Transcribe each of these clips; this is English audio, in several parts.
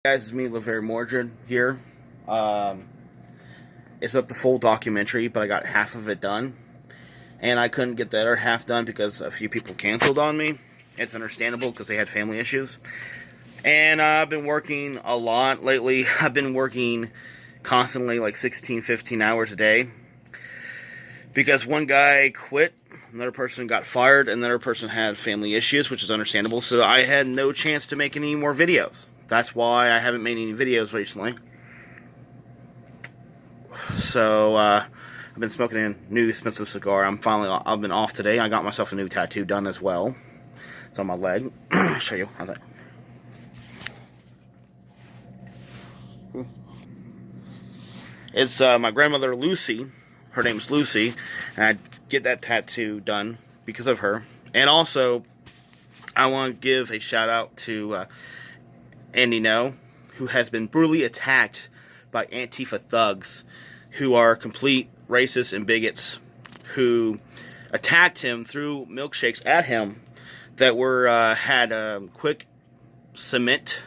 Guys, it's me, LeVar Mordred here. It's not the full documentary, but I got half of it done. And I couldn't get the other half done because a few people canceled on me. It's understandable because they had family issues. And I've been working a lot lately. I've been working constantly, like 16, 15 hours a day. Because one guy quit, another person got fired, another person had family issues, which is understandable. So I had no chance to make any more videos. That's why I haven't made any videos recently. So, I've been smoking a new expensive cigar. I've been off today. I got myself a new tattoo done as well. It's on my leg. I'll show you. How's that? It's my grandmother Lucy. Her name's Lucy. And I get that tattoo done because of her. And also, I want to give a shout out to Andy No, who has been brutally attacked by Antifa thugs who are complete racists and bigots who attacked him, threw milkshakes at him that were had quick drying cement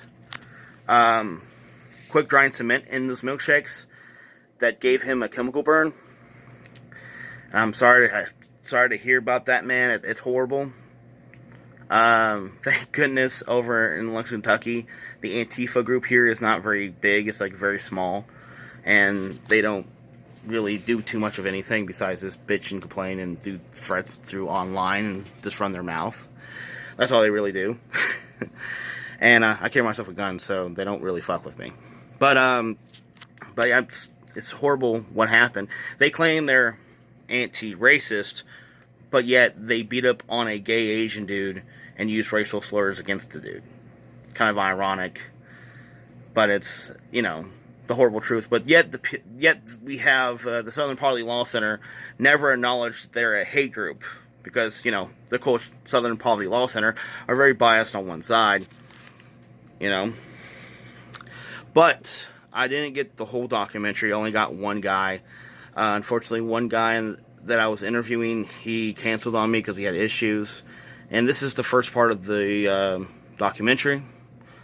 in those milkshakes that gave him a chemical burn. I'm sorry to hear about that, man. It's horrible. Thank goodness over in Lexington, Kentucky, the Antifa group here is not very big. It's like very small, and they don't really do too much of anything besides just bitch and complain and do threats through online and just run their mouth. That's all they really do. And I carry myself a gun, so they don't really fuck with me. But yeah, it's horrible what happened. They claim they're anti-racist, but yet they beat up on a gay Asian dude and use racial slurs against the dude. Kind of ironic, but it's, you know, the horrible truth. But yet we have the Southern Poverty Law Center never acknowledged they're a hate group because, you know, the Southern Poverty Law Center are very biased on one side, you know. But I didn't get the whole documentary. I only got one guy. Unfortunately, one guy that I was interviewing, he canceled on me because he had issues. And this is the first part of the documentary.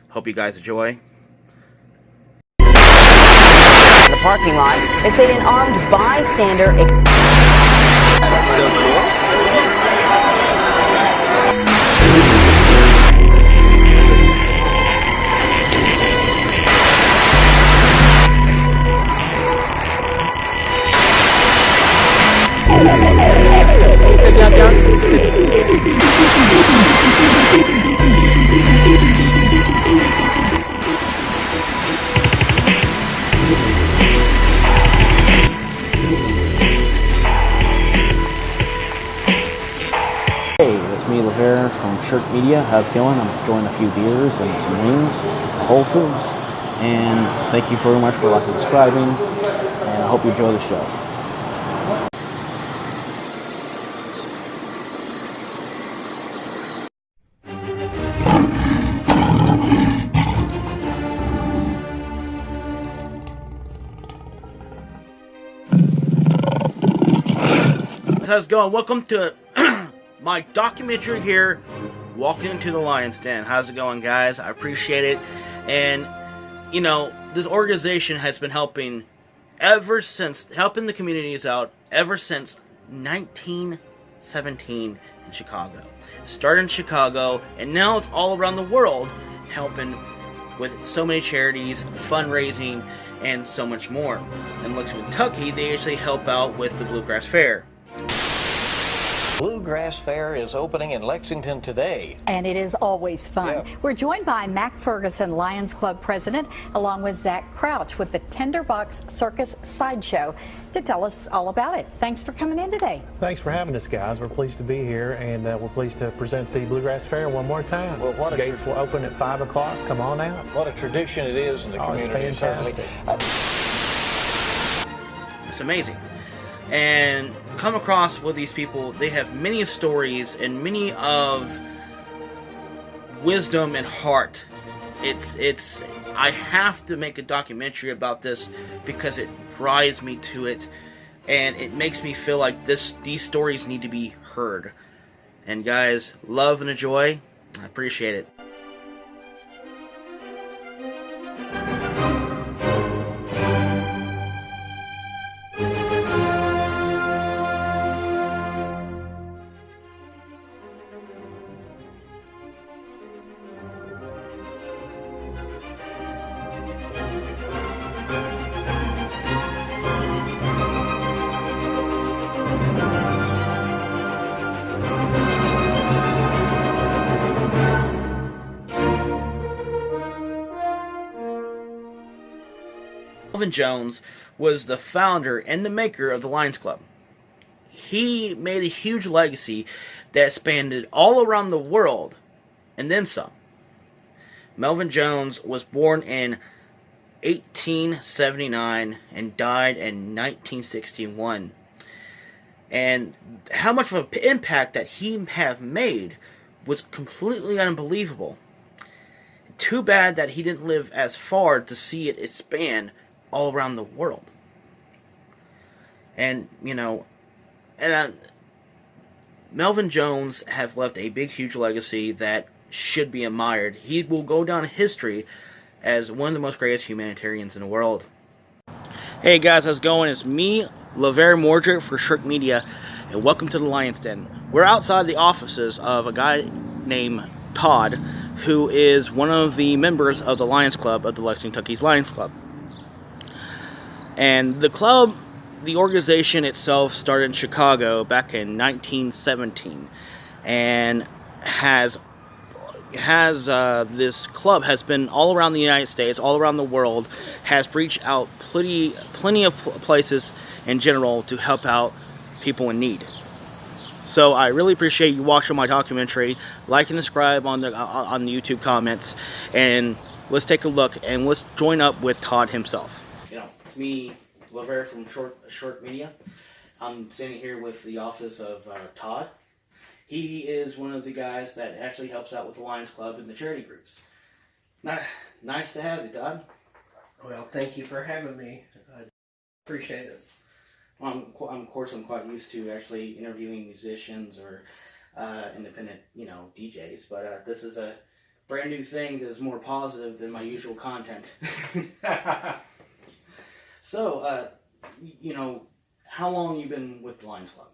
Hope you guys enjoy. The parking lot, they say an armed bystander. That's so cool. Hey, it's me, LeVar from Shirt Media. How's it going? I'm enjoying a few beers and some wings at Whole Foods. And thank you very much for liking and subscribing. And I hope you enjoy the show. How's it going? Welcome to my documentary here, Walking into the Lion's Den. How's it going, guys? I appreciate it. And, you know, this organization has been helping the communities out ever since 1917 in Chicago. Started in Chicago, and now it's all around the world, helping with so many charities, fundraising, and so much more. In Lexington, Kentucky, they actually help out with the Bluegrass Fair. Bluegrass Fair is opening in Lexington today. And it is always fun. Yeah. We're joined by Mac Ferguson, Lions Club president, along with Zach Crouch with the Tinderbox Circus Sideshow to tell us all about it. Thanks for coming in today. Thanks for having us, guys. We're pleased to be here, and we're pleased to present the Bluegrass Fair one more time. Well, what a Gates will open at 5 o'clock. Come on out. What a tradition it is in the community. It's fantastic. It's amazing. And come across with these people, they have many stories and many of wisdom and heart. I have to make a documentary about this because it drives me to it, and it makes me feel like these stories need to be heard. And guys, love and enjoy. I appreciate it. Melvin Jones was the founder and the maker of the Lions Club. He made a huge legacy that spanned all around the world, and then some. Melvin Jones was born in 1879 and died in 1961. And how much of an impact that he have made was completely unbelievable. Too bad that he didn't live as far to see it expand all around the world. And, Melvin Jones have left a big, huge legacy that should be admired. He will go down in history as one of the most greatest humanitarians in the world. Hey guys, how's it going? It's me, LeVar Mordred for Shirk Media, and welcome to the Lion's Den. We're outside the offices of a guy named Todd, who is one of the members of the Lions Club of the Lexington Kentucky's Lions Club. And the club, the organization itself, started in Chicago back in 1917, and this club has been all around the United States, all around the world, has reached out plenty of places in general to help out people in need. So I really appreciate you watching my documentary. Like and subscribe on the YouTube comments, and let's take a look and let's join up with Todd himself. It's me, LeVar from Shirk Media. I'm standing here with the office of Todd. He is one of the guys that actually helps out with the Lions Club and the charity groups. Nice to have you, Todd. Well, thank you for having me. I appreciate it. Well, of course, I'm quite used to actually interviewing musicians or independent, DJs, but this is a brand new thing that is more positive than my usual content. So, how long you been with the Lions Club?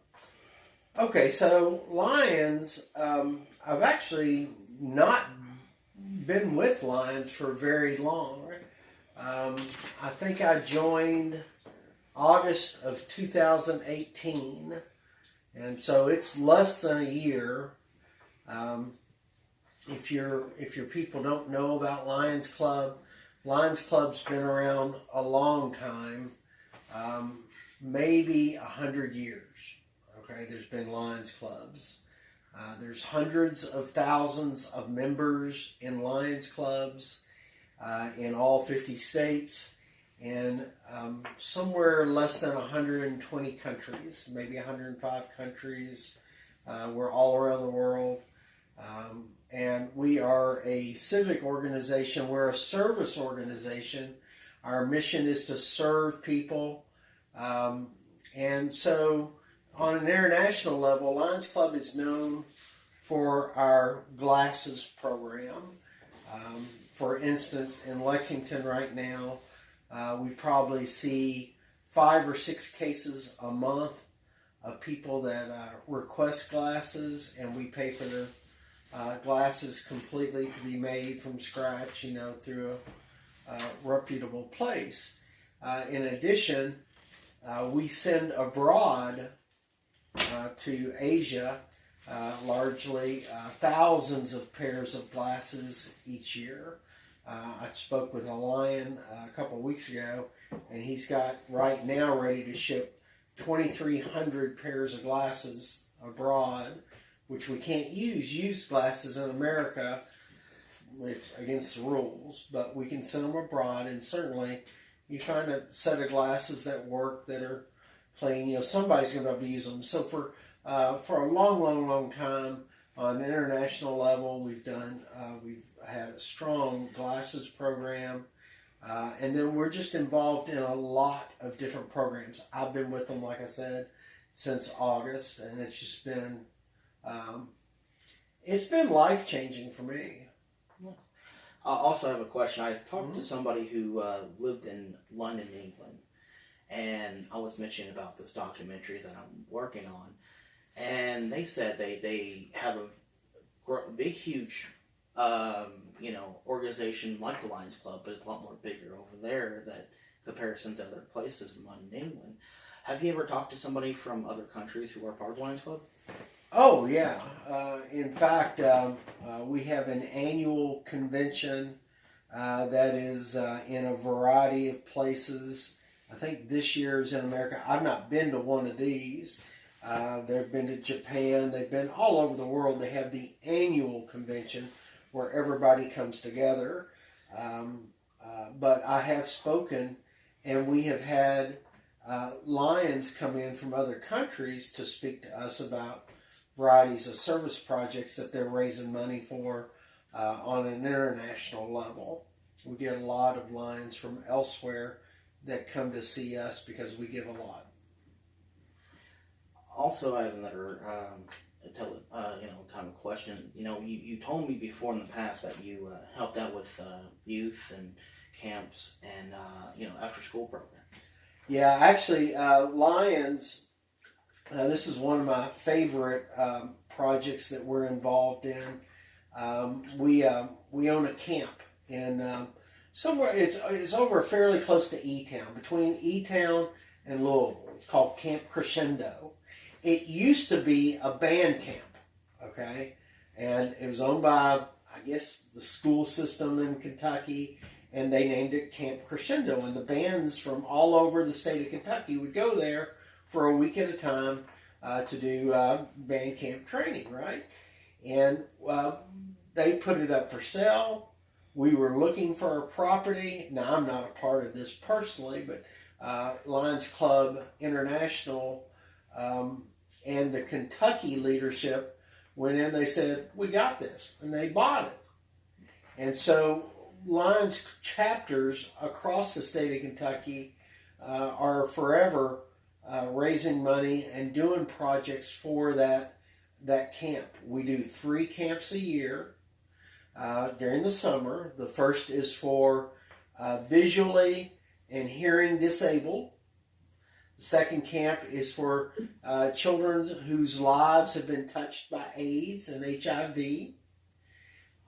Okay, so Lions, I've actually not been with Lions for very long. I think I joined August of 2018, and so it's less than a year. If your people don't know about Lions Club's been around a long time, maybe 100 years. Okay, there's been Lions Clubs. There's hundreds of thousands of members in Lions Clubs in all 50 states, and somewhere less than 120 countries, maybe 105 countries. We're all around the world. And we are a civic organization. We're a service organization. Our mission is to serve people. And so on an international level, Lions Club is known for our glasses program. For instance, in Lexington right now, we probably see 5 or 6 cases a month of people that request glasses, and we pay for their glasses completely to be made from scratch, through a reputable place. In addition, we send abroad to Asia, largely thousands of pairs of glasses each year. I spoke with a Lion a couple of weeks ago, and he's got right now ready to ship 2,300 pairs of glasses abroad, which we can't use used glasses in America. It's against the rules, but we can send them abroad, and certainly you find a set of glasses that work, that are clean, somebody's going to be able to use them. So for a long time on an international level, we've had a strong glasses program, and then we're just involved in a lot of different programs. I've been with them, like I said, since August, and it's just been life-changing for me. I also have a question. I've talked to somebody who lived in London, England, and I was mentioning about this documentary that I'm working on, and they said they have a big, huge, organization like the Lions Club, but it's a lot more bigger over there in comparison to other places in London, England. Have you ever talked to somebody from other countries who are part of the Lions Club? Oh, yeah. In fact, we have an annual convention that is in a variety of places. I think this year is in America. I've not been to one of these. They've been to Japan. They've been all over the world. They have the annual convention where everybody comes together. But I have spoken, and we have had Lions come in from other countries to speak to us about varieties of service projects that they're raising money for on an international level. We get a lot of Lions from elsewhere that come to see us because we give a lot. Also, I have another kind of question. You told me before in the past that you helped out with youth and camps and after school programs. Yeah, actually, Lions. This is one of my favorite projects that we're involved in. We own a camp in somewhere. It's over fairly close to E-Town, between E-Town and Louisville. It's called Camp Crescendo. It used to be a band camp, okay, and it was owned by, I guess, the school system in Kentucky, and they named it Camp Crescendo. And the bands from all over the state of Kentucky would go there for a week at a time to do band camp training, right? And they put it up for sale. We were looking for a property. Now, I'm not a part of this personally, but Lions Club International and the Kentucky leadership went in. They said, we got this, and they bought it. And so Lions chapters across the state of Kentucky are forever raising money and doing projects for that camp. We do 3 camps a year during the summer. The first is for visually and hearing disabled. The second camp is for children whose lives have been touched by AIDS and HIV.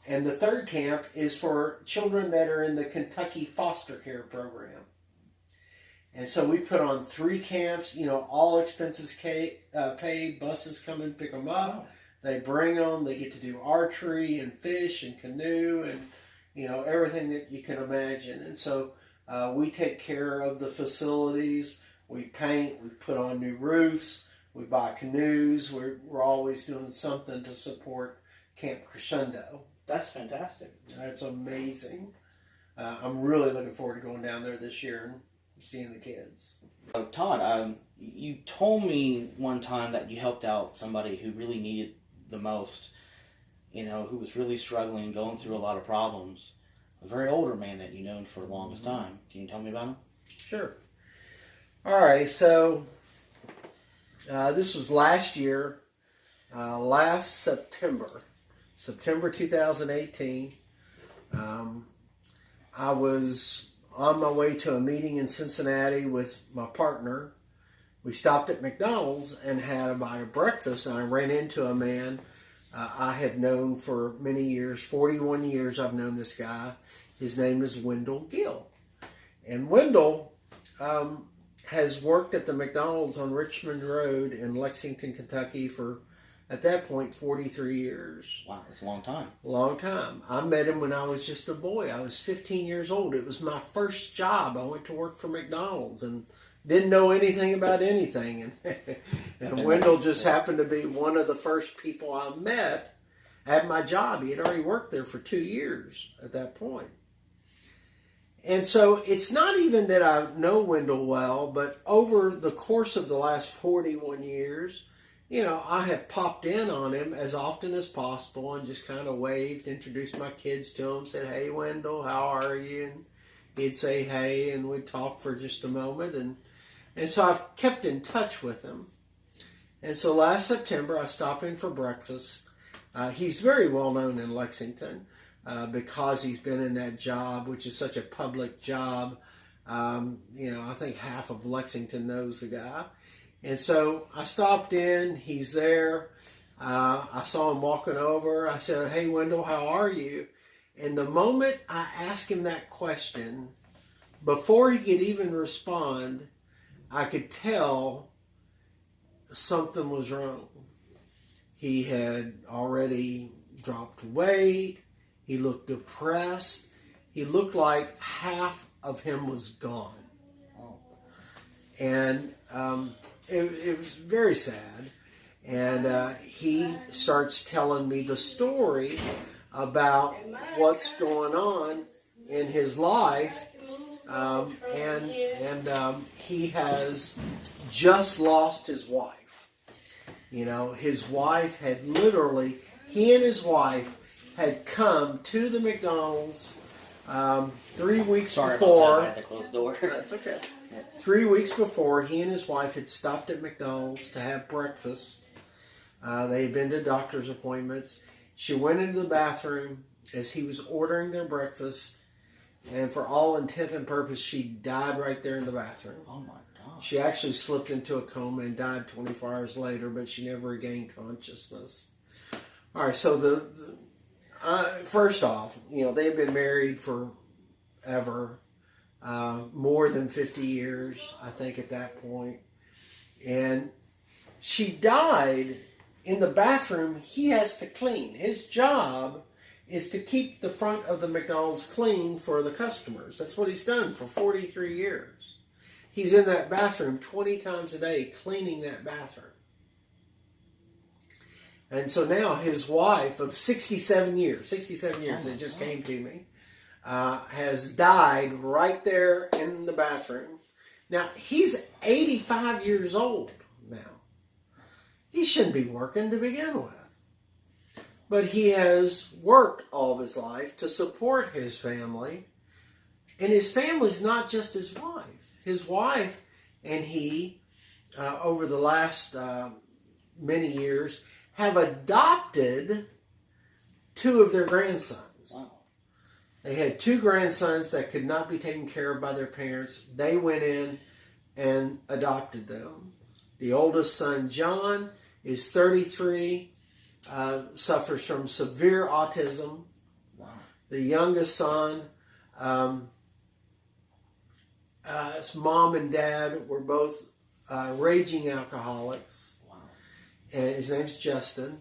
And the third camp is for children that are in the Kentucky foster care program. And so we put on 3 camps, all expenses paid, buses come and pick them up. Wow. They bring them, they get to do archery and fish and canoe and, everything that you can imagine. And so we take care of the facilities. We paint, we put on new roofs, we buy canoes. We're always doing something to support Camp Crescendo. That's fantastic. That's amazing. I'm really looking forward to going down there this year and seeing the kids. Todd, you told me one time that you helped out somebody who really needed the most, who was really struggling, going through a lot of problems. A very older man that you've known for the longest time. Can you tell me about him? Sure. All right, so this was last year, last September 2018. I was on my way to a meeting in Cincinnati with my partner. We stopped at McDonald's and had a bite of breakfast, and I ran into a man I have known for many years. 41 years I've known this guy. His name is Wendell Gill. And Wendell has worked at the McDonald's on Richmond Road in Lexington, Kentucky for, at that point, 43 years. Wow, that's a long time. Long time. I met him when I was just a boy. I was 15 years old. It was my first job. I went to work for McDonald's and didn't know anything about anything. And Wendell just happened to be one of the first people I met at my job. He had already worked there for 2 years at that point. And so it's not even that I know Wendell well, but over the course of the last 41 years, I have popped in on him as often as possible and just kind of waved, introduced my kids to him, said, "Hey, Wendell, how are you?" And he'd say, "Hey," and we'd talk for just a moment. And so I've kept in touch with him. And so last September, I stopped in for breakfast. He's very well known in Lexington. Because he's been in that job, which is such a public job. I think half of Lexington knows the guy. And so I stopped in, he's there. I saw him walking over. I said, "Hey, Wendell, how are you?" And the moment I asked him that question, before he could even respond, I could tell something was wrong. He had already dropped weight. He looked depressed. he looked like half of him was gone. And it was very sad. And he starts telling me the story about what's going on in his life. He has just lost his wife. You know, his wife had literally, he and his wife had come to the McDonald's 3 weeks before. I had to close the door. That's okay. 3 weeks before, he and his wife had stopped at McDonald's to have breakfast. They had been to doctor's appointments. She went into the bathroom as he was ordering their breakfast, and for all intent and purpose, she died right there in the bathroom. Oh my God. She actually slipped into a coma and died 24 hours later, but she never regained consciousness. All right, so first off, you know, they've been married forever, more than 50 years, I think, at that point. And she died in the bathroom he has to clean. His job is to keep the front of the McDonald's clean for the customers. That's what he's done for 43 years. He's in that bathroom 20 times a day cleaning that bathroom. And so now his wife of 67 years, it just came to me, has died right there in the bathroom. Now, he's 85 years old now. He shouldn't be working to begin with. But he has worked all of his life to support his family. And his family's not just his wife. His wife and he, over the last many years, have adopted 2 of their grandsons. Wow. They had 2 grandsons that could not be taken care of by their parents. They went in and adopted them. The oldest son, John, is 33, suffers from severe autism. Wow. The youngest son, his mom and dad were both raging alcoholics. Wow. And his name's Justin.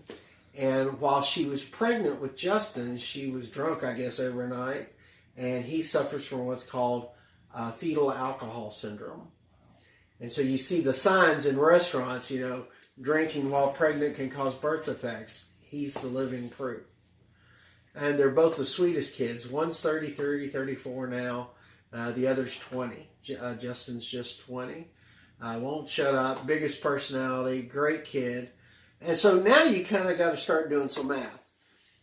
And while she was pregnant with Justin, she was drunk, I guess, every night. And he suffers from what's called fetal alcohol syndrome. And so you see the signs in restaurants, you know, drinking while pregnant can cause birth defects. He's the living proof. And they're both the sweetest kids. One's 33, 34 now. The other's 20. Justin's just 20. Won't shut up. Biggest personality. Great kid. And so now you kind of got to start doing some math.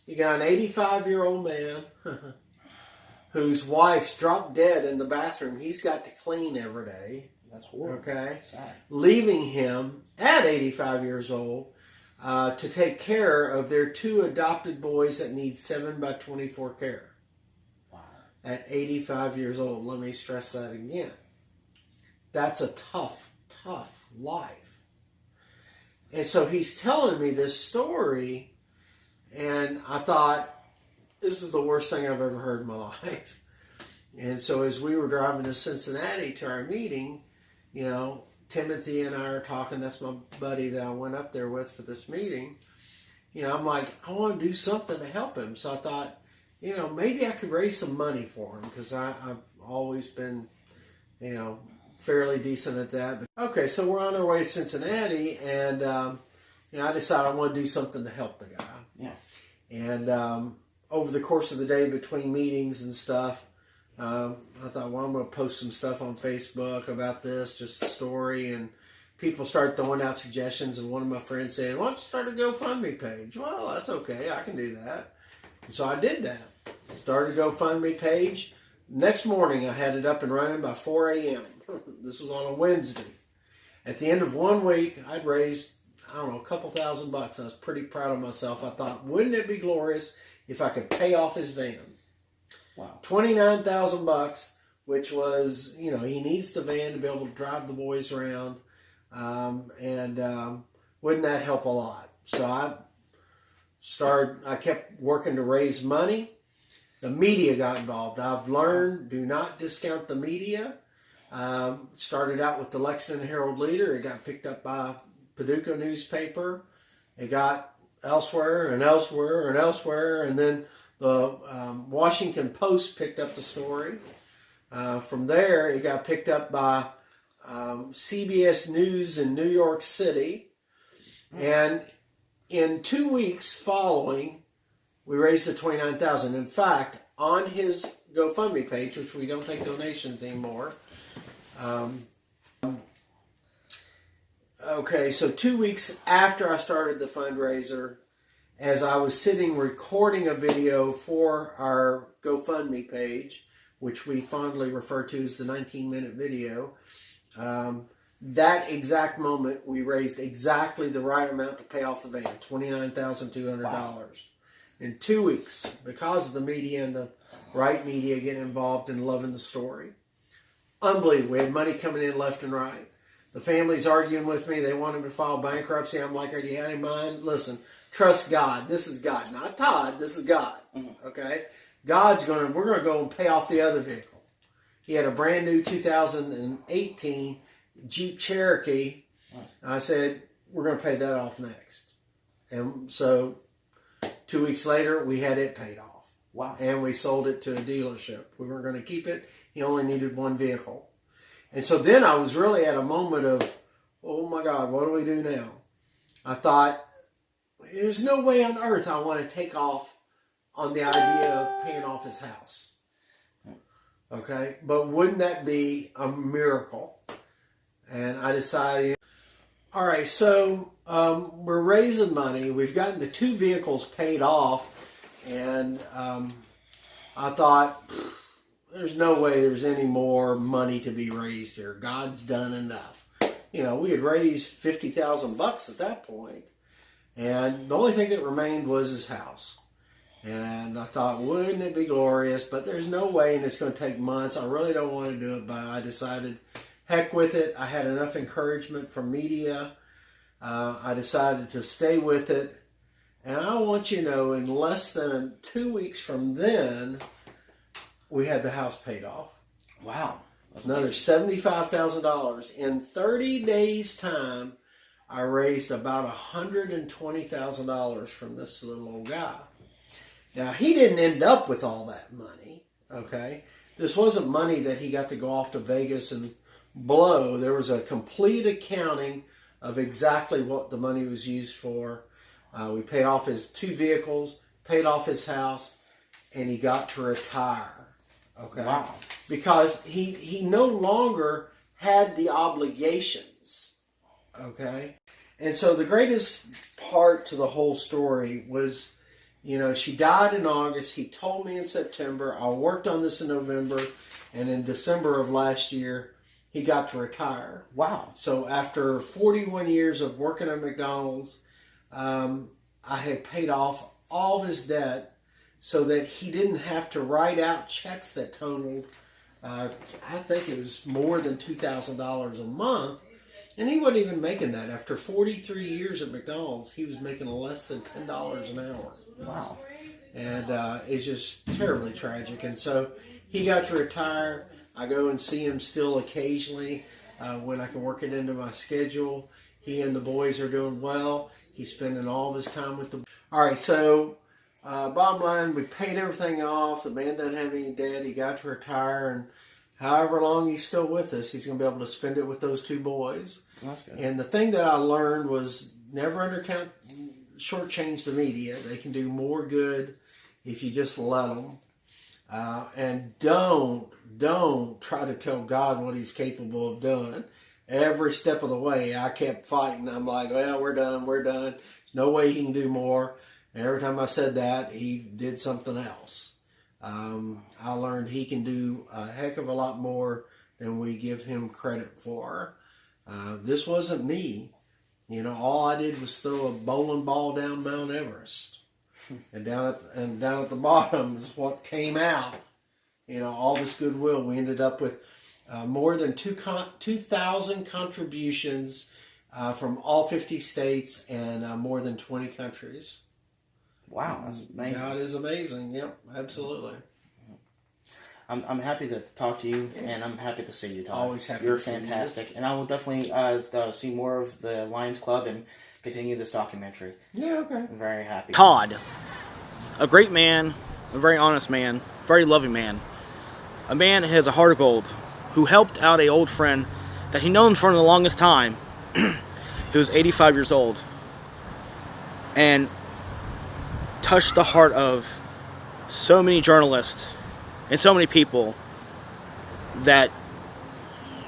You got an 85-year-old man whose wife's dropped dead in the bathroom. He's got to clean every day. That's horrible. Okay. Sad. Leaving him at 85 years old to take care of their 2 adopted boys that need 7x24 care. Wow. At 85 years old. Let me stress that again. That's a tough, tough life. And so he's telling me this story, and I thought, this is the worst thing I've ever heard in my life. And so as we were driving to Cincinnati to our meeting, you know, Timothy and I are talking. That's my buddy that I went up there with for this meeting. You know, I'm like, I want to do something to help him. So I thought, you know, maybe I could raise some money for him because I've always been, you know, fairly decent at that. But, okay, so we're on our way to Cincinnati, and you know, I decided I want to do something to help the guy. Yeah. And over the course of the day between meetings and stuff, I thought, well, I'm going to post some stuff on Facebook about this, just a story, and people started throwing out suggestions, and one of my friends said, why don't you start a GoFundMe page? Well, that's okay, I can do that. And so I did that. I started a GoFundMe page. Next morning, I had it up and running by 4 a.m. This was on a Wednesday. At the end of 1 week, I'd raised, I don't know, a couple $1,000. I was pretty proud of myself. I thought, wouldn't it be glorious if I could pay off his van? Wow. $29,000, which was, you know, he needs the van to be able to drive the boys around. Wouldn't that help a lot? So I kept working to raise money. The media got involved. I've learned, do not discount the media. Started out with the Lexington Herald Leader. It got picked up by Paducah newspaper. It got elsewhere and elsewhere and elsewhere. And then The Washington Post picked up the story. From there, it got picked up by CBS News in New York City. And in 2 weeks following, we raised the $29,000. In fact, on his GoFundMe page, which we don't take donations anymore. Okay, so 2 weeks after I started the fundraiser, as I was sitting recording a video for our GoFundMe page, which we fondly refer to as the 19-minute video, that exact moment we raised exactly the right amount to pay off the van, $29,200. Wow. In 2 weeks, because of the media and the right media getting involved and loving the story. Unbelievable. We had money coming in left and right. The family's arguing with me. They want him to file bankruptcy. I'm like, are you out of your mind? Listen, trust God. This is God, not Todd. This is God. Okay? We're going to go and pay off the other vehicle. He had a brand new 2018 Jeep Cherokee. I said, we're going to pay that off next. And so 2 weeks later, we had it paid off. Wow. And we sold it to a dealership. We weren't going to keep it. He only needed one vehicle. And so then I was really at a moment of, oh my God, what do we do now? I thought, there's no way on earth I want to take off on the idea of paying off his house. Okay? But wouldn't that be a miracle? And I decided, all right, so we're raising money. We've gotten the 2 vehicles paid off. And I thought, there's no way there's any more money to be raised here. God's done enough. You know, we had raised $50,000 at that point. And the only thing that remained was his house. And I thought, wouldn't it be glorious? But there's no way, and it's going to take months. I really don't want to do it, but I decided, heck with it. I had enough encouragement from media. I decided to stay with it. And I want you to know, in less than 2 weeks from then, we had the house paid off. Wow. That's another $75,000. In 30 days' time, I raised about $120,000 from this little old guy. Now, he didn't end up with all that money, okay? This wasn't money that he got to go off to Vegas and blow. There was a complete accounting of exactly what the money was used for. We paid off his 2 vehicles, paid off his house, and he got to retire. Okay. Wow. Because he no longer had the obligations. Okay. And so the greatest part to the whole story was, you know, she died in August. He told me in September. I worked on this in November. And in December of last year, he got to retire. Wow. So after 41 years of working at McDonald's, I had paid off all of his debt so that he didn't have to write out checks that totaled, I think it was more than $2,000 a month. And he wasn't even making that. After 43 years at McDonald's, he was making less than $10 an hour. Wow. And it's just terribly tragic. And so he got to retire. I go and see him still occasionally when I can work it into my schedule. He and the boys are doing well. He's spending all of his time with the... All right, so bottom line, we paid everything off. The man doesn't have any debt. He got to retire, and however long he's still with us, he's going to be able to spend it with those 2 boys. That's good. And the thing that I learned was never shortchange the media. They can do more good if you just let them. And don't try to tell God what he's capable of doing. Every step of the way, I kept fighting. I'm like, well, we're done. There's no way he can do more. And every time I said that, he did something else. I learned he can do a heck of a lot more than we give him credit for. This wasn't me. You know, all I did was throw a bowling ball down Mount Everest. And down at the bottom is what came out. You know, all this goodwill. We ended up with more than 2,000 contributions from all 50 states and more than 20 countries. Wow, that's amazing. God is amazing. Yep, absolutely. I'm happy to talk to you, and I'm happy to see you talk. Always happy You're to see you. fantastic. And I will definitely see more of the Lions Club and continue this documentary. Yeah, okay. I'm very happy. Todd, a great man, a very honest man, very loving man. A man that has a heart of gold, who helped out an old friend that he known for the longest time, who was 85 years old, and touched the heart of so many journalists and so many people, that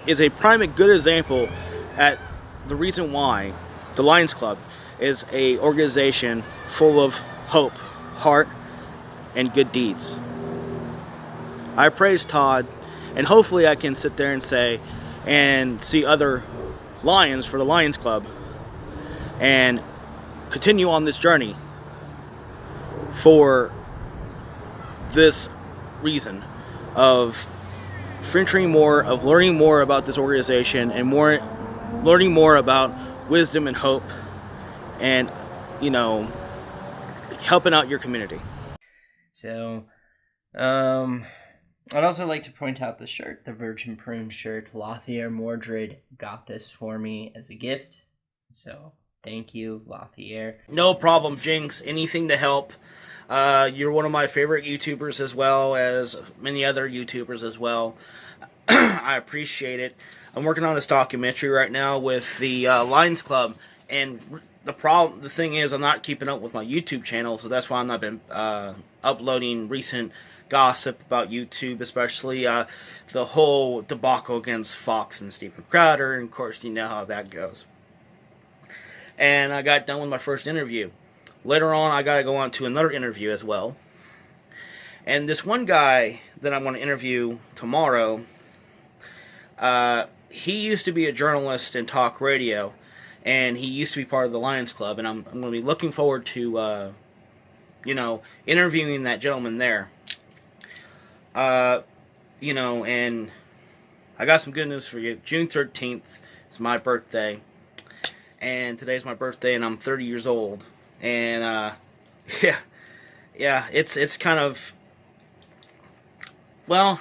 is a prime and good example at the reason why the Lions Club is a organization full of hope, heart, and good deeds. I praise Todd, and hopefully I can sit there and say and see other Lions for the Lions Club and continue on this journey for this reason of featuring more, of learning more about this organization, and learning more about wisdom and hope, and, you know, helping out your community. So, I'd also like to point out the shirt, the Virgin Prune shirt. Lothier Mordred got this for me as a gift. So, thank you, Lothier. No problem, Jinx. Anything to help. You're one of my favorite YouTubers, as well as many other YouTubers as well. I appreciate it. I'm working on this documentary right now with the Lions Club, and the thing is, I'm not keeping up with my YouTube channel, so that's why I've not been uploading recent gossip about YouTube, especially the whole debacle against Fox and Steven Crowder, and of course you know how that goes. And I got done with my first interview. Later on, I got to go on to another interview as well. And this one guy that I'm going to interview tomorrow, he used to be a journalist in talk radio, and he used to be part of the Lions Club, and I'm going to be looking forward to, you know, interviewing that gentleman there. You know, and I got some good news for you. June 13th is my birthday, and today's my birthday, and I'm 30 years old. And, yeah, it's kind of, well,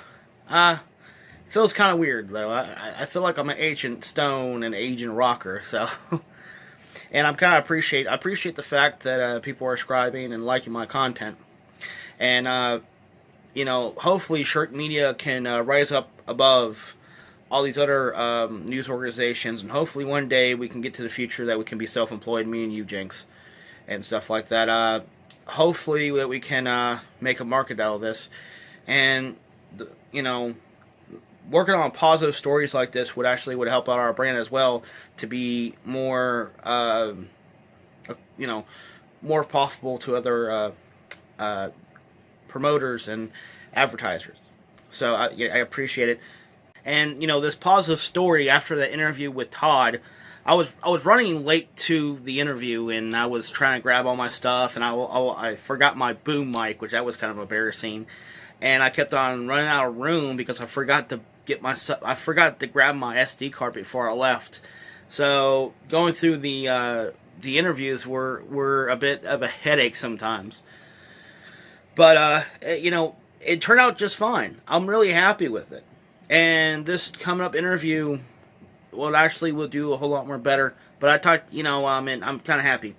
feels kind of weird, though. I feel like I'm an Agent Stone and Agent Rocker, so, and I'm kind of I appreciate the fact that, people are subscribing and liking my content, and, you know, hopefully Shirt Media can, rise up above all these other, news organizations, and hopefully one day we can get to the future that we can be self-employed, me and you, Jinx, and stuff like that. Hopefully that we can make a market out of this, and you know, working on positive stories like this would help out our brand as well to be more, you know, more profitable to other promoters and advertisers. So I appreciate it. And you know, this positive story after the interview with Todd, I was running late to the interview, and I was trying to grab all my stuff, and I forgot my boom mic, which that was kind of embarrassing, and I kept on running out of room because I forgot to grab my SD card before I left. So going through the interviews were a bit of a headache sometimes, but you know, it turned out just fine. I'm really happy with it, and this coming up interview, well, actually, we'll do a whole lot more better. But I talked, you know, and I'm kind of happy.